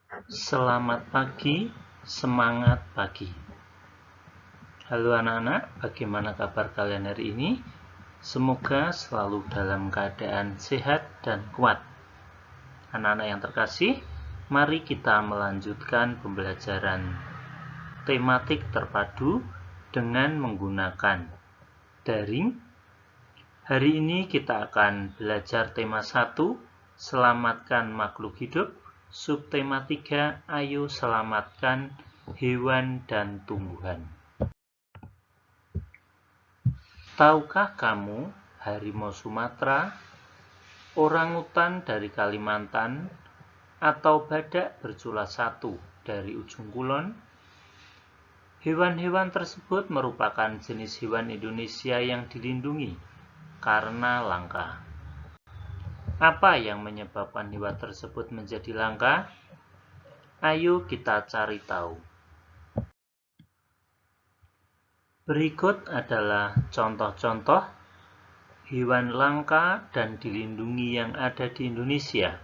Selamat pagi, semangat pagi. Halo anak-anak, bagaimana kabar kalian hari ini? Semoga selalu dalam keadaan sehat dan kuat. Anak-anak yang terkasih, mari kita melanjutkan pembelajaran tematik terpadu dengan menggunakan daring. Hari ini kita akan belajar tema 1, selamatkan makhluk hidup. Subtema 3, ayo selamatkan hewan dan tumbuhan. Tahukah kamu harimau Sumatera, orangutan dari Kalimantan, atau badak bercula 1 dari ujung kulon? Hewan-hewan tersebut merupakan jenis hewan Indonesia yang dilindungi karena langka. Apa yang menyebabkan hewan tersebut menjadi langka? Ayo kita cari tahu. Berikut adalah contoh-contoh hewan langka dan dilindungi yang ada di Indonesia.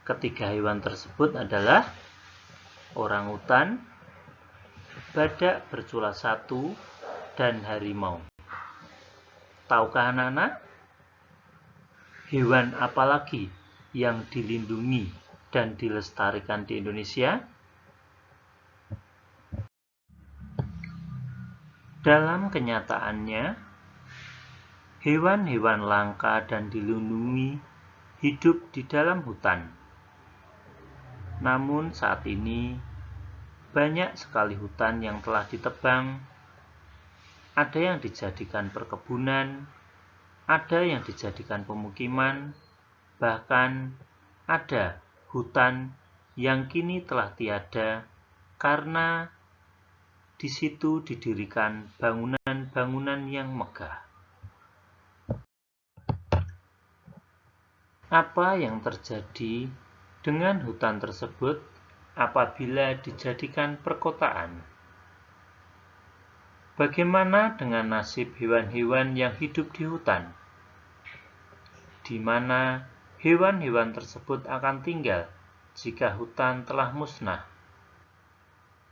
Ketiga hewan tersebut adalah orangutan, badak bercula 1, dan harimau. Tahukah anak-anak? Hewan apa lagi yang dilindungi dan dilestarikan di Indonesia? Dalam kenyataannya, hewan-hewan langka dan dilindungi hidup di dalam hutan. Namun saat ini, banyak sekali hutan yang telah ditebang, ada yang dijadikan perkebunan, ada yang dijadikan pemukiman, bahkan ada hutan yang kini telah tiada karena di situ didirikan bangunan-bangunan yang megah. Apa yang terjadi dengan hutan tersebut apabila dijadikan perkotaan? Bagaimana dengan nasib hewan-hewan yang hidup di hutan? Di mana hewan-hewan tersebut akan tinggal jika hutan telah musnah?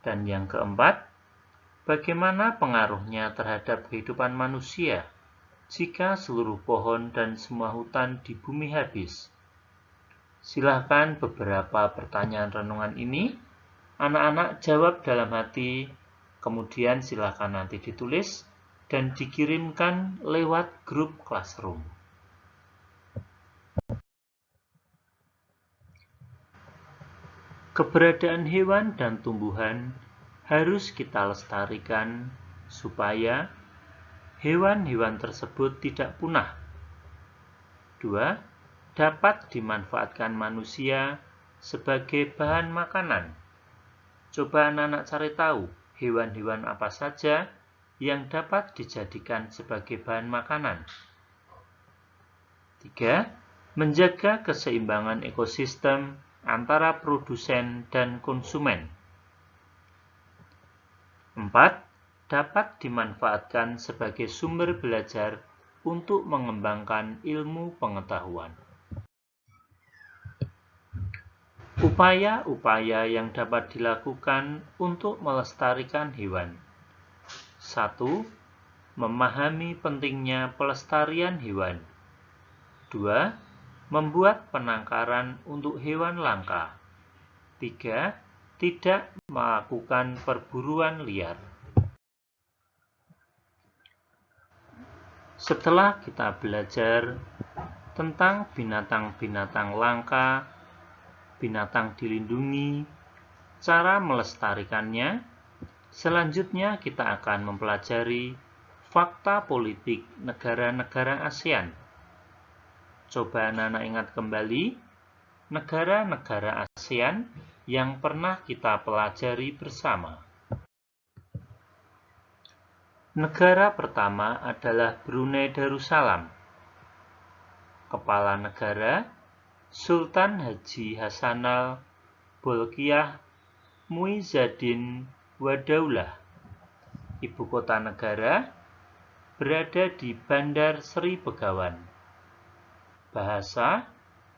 Dan yang keempat, bagaimana pengaruhnya terhadap kehidupan manusia jika seluruh pohon dan semua hutan di bumi habis? Silahkan beberapa pertanyaan renungan ini anak-anak jawab dalam hati, kemudian silahkan nanti ditulis dan dikirimkan lewat grup Classroom. Keberadaan hewan dan tumbuhan harus kita lestarikan supaya hewan-hewan tersebut tidak punah. 2. Dapat dimanfaatkan manusia sebagai bahan makanan. Coba anak-anak cari tahu hewan-hewan apa saja yang dapat dijadikan sebagai bahan makanan. 3. Menjaga keseimbangan ekosistem antara produsen dan konsumen. 4. Dapat dimanfaatkan sebagai sumber belajar untuk mengembangkan ilmu pengetahuan. Upaya-upaya yang dapat dilakukan untuk melestarikan hewan. 1. Memahami pentingnya pelestarian hewan. 2. Membuat penangkaran untuk hewan langka. 3. Tidak melakukan perburuan liar. Setelah kita belajar tentang binatang-binatang langka, binatang dilindungi, cara melestarikannya, selanjutnya kita akan mempelajari fakta politik negara-negara ASEAN. Coba anak-anak ingat kembali negara-negara ASEAN yang pernah kita pelajari bersama. Negara pertama adalah Brunei Darussalam. Kepala negara Sultan Haji Hassanal Bolkiah Muizzaddin Wadaulah. Ibu kota negara berada di Bandar Seri Begawan. Bahasa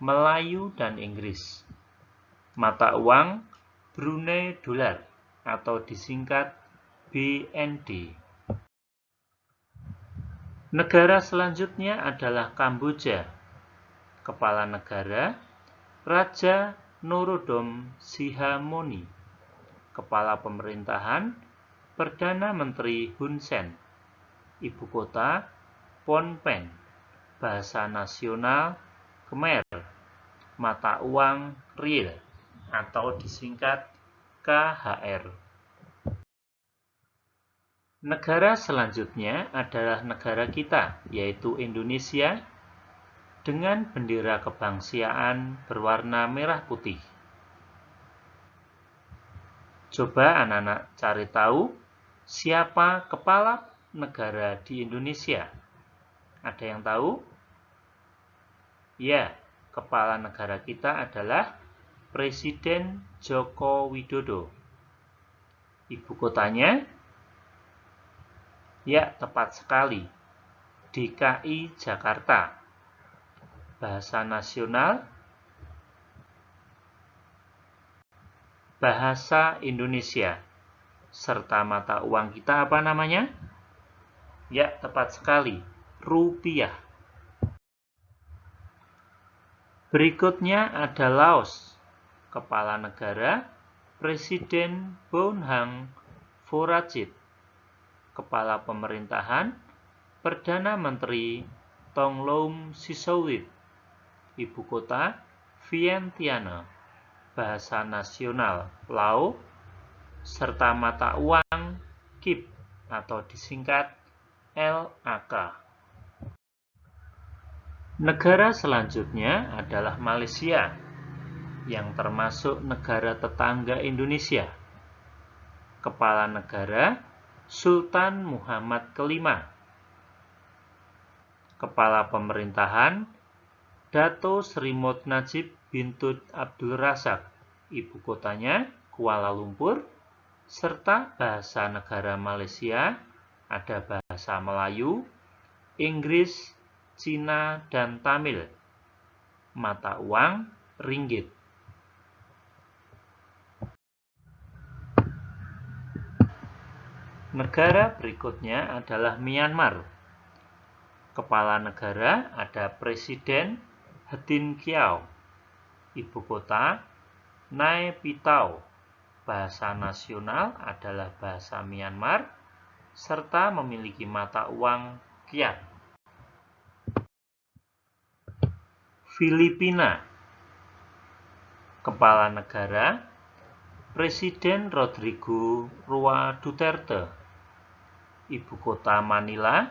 Melayu dan Inggris. Mata uang Brunei Dolar atau disingkat BND. Negara selanjutnya adalah Kamboja. Kepala negara Raja Norodom Sihamoni. Kepala pemerintahan Perdana Menteri Hun Sen. Ibu kota Phnom Penh. Bahasa nasional Khmer. Mata uang riel atau disingkat KHR. Negara selanjutnya adalah negara kita, yaitu Indonesia, dengan bendera kebangsaan berwarna merah putih. Coba anak-anak cari tahu siapa kepala negara di Indonesia. Ada yang tahu? Ya, kepala negara kita adalah Presiden Joko Widodo. Ibu kotanya? Ya, tepat sekali. DKI Jakarta. Bahasa nasional Bahasa Indonesia. Serta mata uang kita apa namanya? Ya, tepat sekali. Rupiah. Berikutnya ada Laos. Kepala negara Presiden Bonhang Vorachit. Kepala pemerintahan Perdana Menteri Thongloun Sisoulith. Ibu kota Vientiane. Bahasa nasional Lao. Serta mata uang KIP atau disingkat LAK. Negara selanjutnya adalah Malaysia, yang termasuk negara tetangga Indonesia. Kepala negara Sultan Muhammad kelima. Kepala pemerintahan Dato Sri Mod Najib bin Tun Abdul Razak. Ibu kotanya Kuala Lumpur. Serta bahasa negara Malaysia ada bahasa Melayu, Inggris, Cina, dan Tamil. Mata uang ringgit. Negara berikutnya adalah Myanmar. Kepala negara ada Presiden Hatin Kyaw. Ibu kota Nay Pyi-taw. Bahasa nasional adalah bahasa Myanmar serta memiliki mata uang kyat. Filipina. Kepala negara Presiden Rodrigo Roa Duterte. Ibu kota Manila.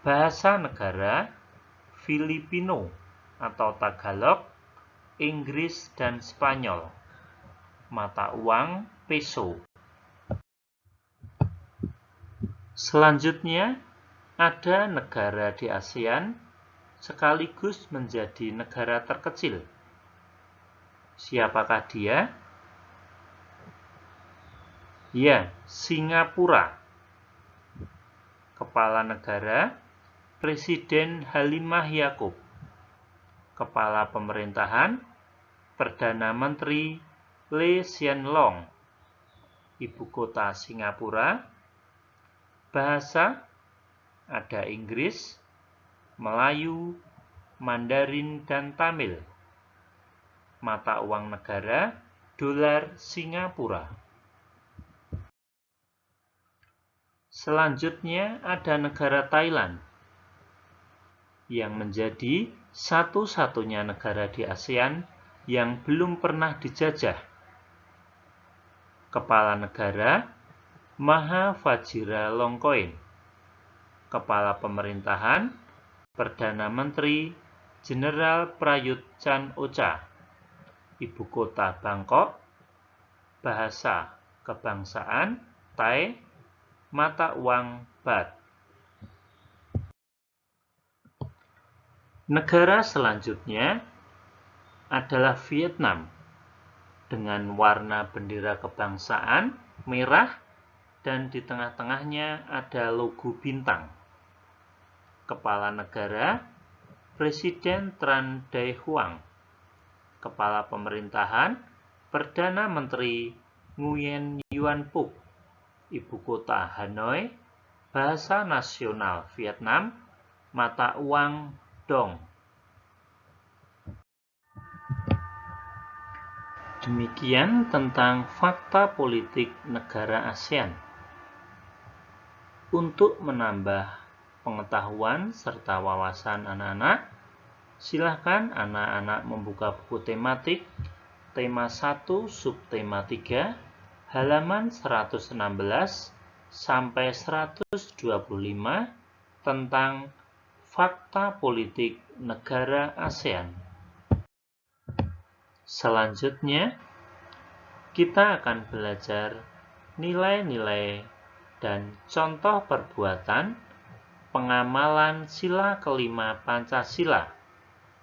Bahasa negara Filipino atau Tagalog, Inggris, dan Spanyol. Mata uang peso. Selanjutnya ada negara di ASEAN sekaligus menjadi negara terkecil. Siapakah dia? Ya, Singapura. Kepala negara Presiden Halimah Yacob. Kepala pemerintahan Perdana Menteri Lee Hsien Loong. Ibu kota Singapura. Bahasa ada Inggris, Melayu, Mandarin, dan Tamil. Mata uang negara dolar Singapura. Selanjutnya ada negara Thailand, yang menjadi satu-satunya negara di ASEAN yang belum pernah dijajah. Kepala negara Maha Vajiralongkorn. Kepala pemerintahan Perdana Menteri Jenderal Prayut Chan-o-cha. Ibu kota Bangkok. Bahasa kebangsaan Thai. Mata uang baht. Negara selanjutnya adalah Vietnam dengan warna bendera kebangsaan merah dan di tengah-tengahnya ada logo bintang. Kepala negara Presiden Tran Dai Quang. Kepala Pemerintahan, Perdana Menteri Nguyen Xuan Phuc, Ibu kota Hanoi, bahasa nasional Vietnam, mata uang dong. Demikian tentang fakta politik negara ASEAN. Untuk menambah pengetahuan serta wawasan anak-anak, silakan anak-anak membuka buku tematik tema 1 subtema 3 halaman 116 sampai 125 tentang fakta politik negara ASEAN. Selanjutnya, kita akan belajar nilai-nilai dan contoh perbuatan pengamalan sila kelima Pancasila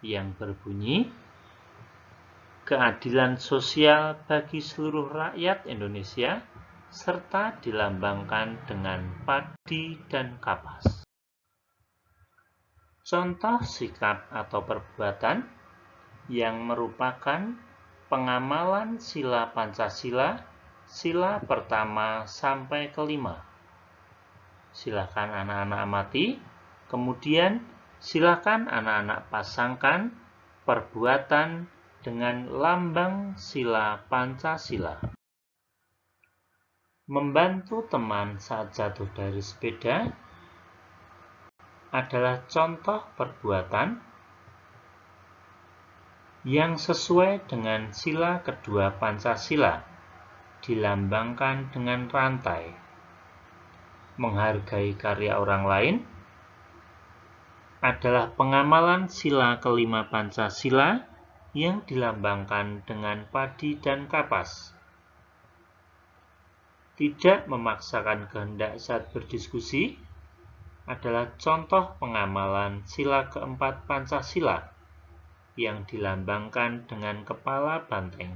yang berbunyi keadilan sosial bagi seluruh rakyat Indonesia serta dilambangkan dengan padi dan kapas. Contoh sikap atau perbuatan yang merupakan pengamalan sila Pancasila, sila pertama sampai kelima. Silakan anak-anak amati, kemudian silakan anak-anak pasangkan perbuatan dengan lambang sila Pancasila. Membantu teman saat jatuh dari sepeda adalah contoh perbuatan yang sesuai dengan sila kedua Pancasila, dilambangkan dengan rantai. Menghargai karya orang lain adalah pengamalan sila kelima Pancasila yang dilambangkan dengan padi dan kapas. Tidak memaksakan kehendak saat berdiskusi adalah contoh pengamalan sila keempat Pancasila yang dilambangkan dengan kepala banteng.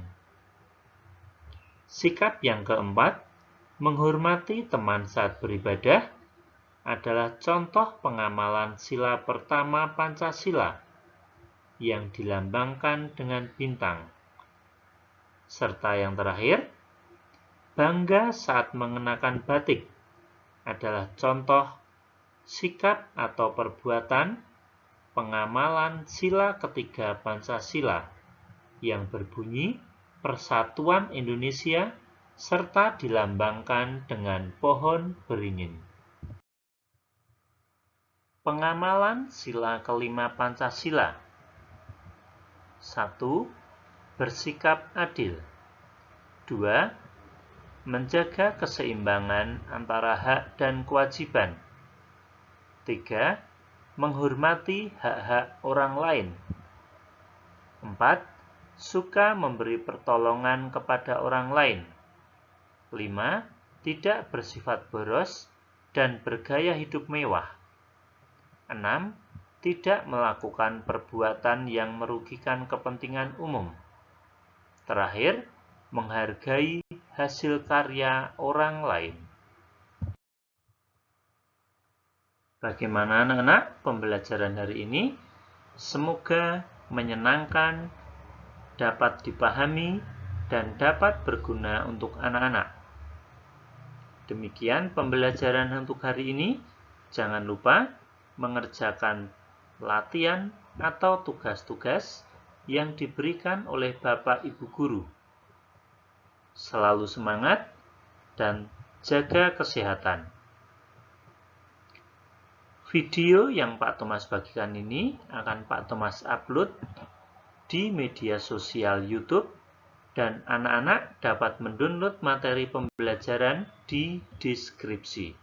Sikap yang keempat, menghormati teman saat beribadah adalah contoh pengamalan sila pertama Pancasila yang dilambangkan dengan bintang. Serta yang terakhir, bangga saat mengenakan batik adalah contoh sikap atau perbuatan pengamalan sila ketiga Pancasila yang berbunyi Persatuan Indonesia serta dilambangkan dengan pohon beringin. Pengamalan sila kelima Pancasila. 1. Bersikap adil. 2. Menjaga keseimbangan antara hak dan kewajiban. 3. Menghormati hak-hak orang lain. 4. Suka memberi pertolongan kepada orang lain. 5. Tidak bersifat boros dan bergaya hidup mewah. 6. Tidak melakukan perbuatan yang merugikan kepentingan umum. Terakhir, menghargai hasil karya orang lain. Bagaimana anak-anak pembelajaran hari ini? Semoga menyenangkan, dapat dipahami, dan dapat berguna untuk anak-anak. Demikian pembelajaran untuk hari ini. Jangan lupa mengerjakan latihan atau tugas-tugas yang diberikan oleh Bapak Ibu Guru. Selalu semangat dan jaga kesehatan. Video yang Pak Thomas bagikan ini akan Pak Thomas upload di media sosial YouTube dan anak-anak dapat mendownload materi pembelajaran di deskripsi.